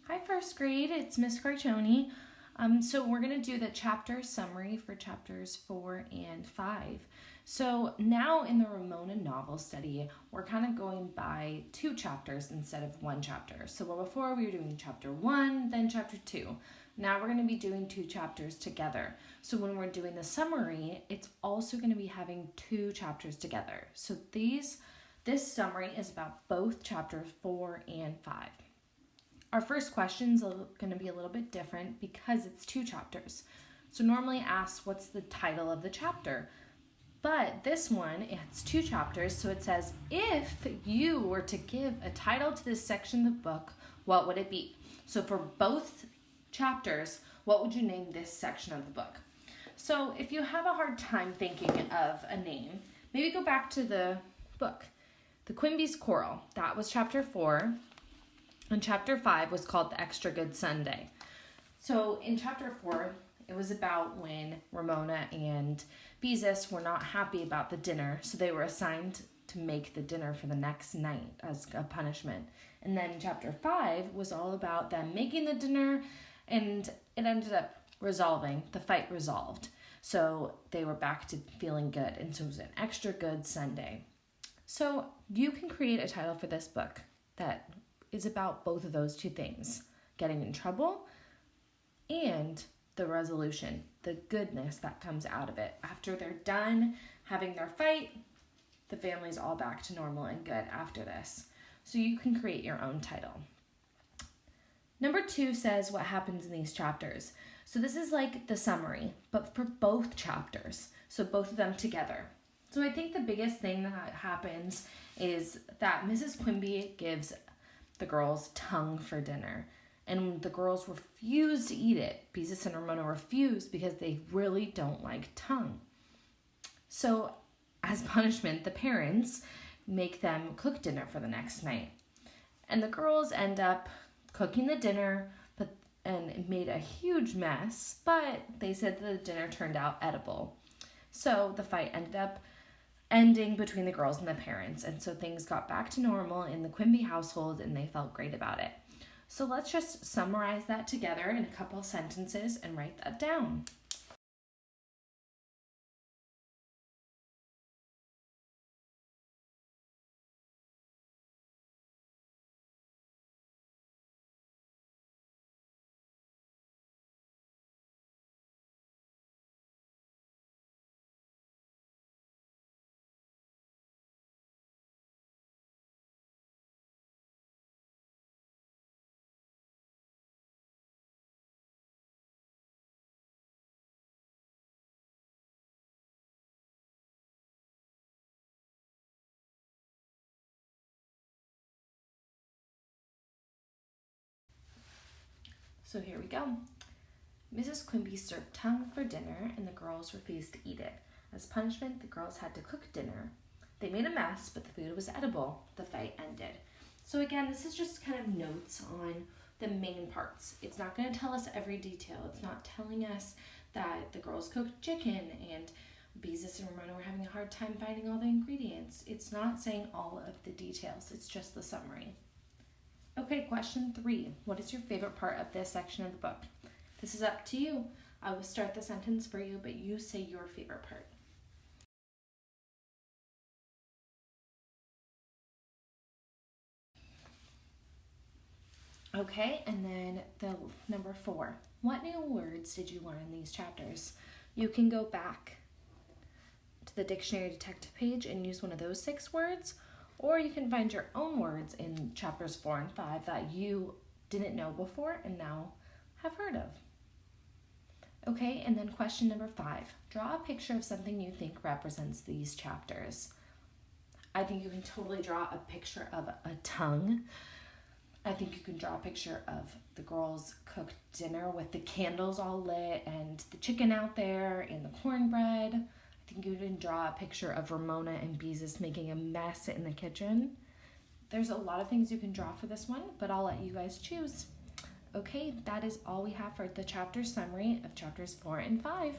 Hi, first grade. It's Miss Cartoni. So we're going to do the chapter summary for chapters 4 and 5. So now in the Ramona novel study, we're kind of going by 2 chapters instead of 1 chapter. So before we were doing chapter 1, then chapter 2. Now we're going to be doing 2 chapters together. So when we're doing the summary, it's also going to be having 2 chapters together. So this summary is about both chapters 4 and 5. Our first question is going to be a little bit different because it's 2 chapters. So normally asks what's the title of the chapter. But this one, it's 2 chapters, so it says, if you were to give a title to this section of the book, what would it be? So for both chapters, what would you name this section of the book? So if you have a hard time thinking of a name, maybe go back to the book. The Quimby's Quarrel, that was chapter 4. And chapter 5 was called The Extra Good Sunday. So in chapter 4, it was about when Ramona and Beezus were not happy about the dinner, so they were assigned to make the dinner for the next night as a punishment. And then chapter 5 was all about them making the dinner, and it ended up resolving, the fight resolved. So they were back to feeling good, and so it was an extra good Sunday. So you can create a title for this book that is about both of those 2 things, getting in trouble and the resolution, the goodness that comes out of it. After they're done having their fight, the family's all back to normal and good after this. So you can create your own title. Number 2 says what happens in these chapters. So this is like the summary, but for both chapters, so both of them together. So I think the biggest thing that happens is that Mrs. Quimby gives the girls tongue for dinner, and the girls refuse to eat it. Beezus and Ramona refuse because they really don't like tongue. So as punishment, the parents make them cook dinner for the next night, and the girls end up cooking the dinner, and it made a huge mess, but they said that the dinner turned out edible. So the fight ended up ending between the girls and the parents, and so things got back to normal in the Quimby household, and they felt great about it. So let's just summarize that together in a couple sentences and write that down. So here we go. Mrs. Quimby served tongue for dinner, and the girls refused to eat it. As punishment, the girls had to cook dinner. They made a mess, but the food was edible. The fight ended. So again, this is just kind of notes on the main parts. It's not going to tell us every detail. It's not telling us that the girls cooked chicken and Beezus and Ramona were having a hard time finding all the ingredients. It's not saying all of the details. It's just the summary. Okay, question 3. What is your favorite part of this section of the book? This is up to you. I will start the sentence for you, but you say your favorite part. Okay, and then the number 4. What new words did you learn in these chapters? You can go back to the dictionary detective page and use one of those 6 words, or you can find your own words in chapters 4 and 5 that you didn't know before and now have heard of. Okay, and then question number 5. Draw a picture of something you think represents these chapters. I think you can totally draw a picture of a tongue. I think you can draw a picture of the girls' cooked dinner with the candles all lit and the chicken out there and the cornbread. I think you can draw a picture of Ramona and Beezus making a mess in the kitchen. There's a lot of things you can draw for this one, but I'll let you guys choose. Okay, that is all we have for the chapter summary of chapters 4 and 5.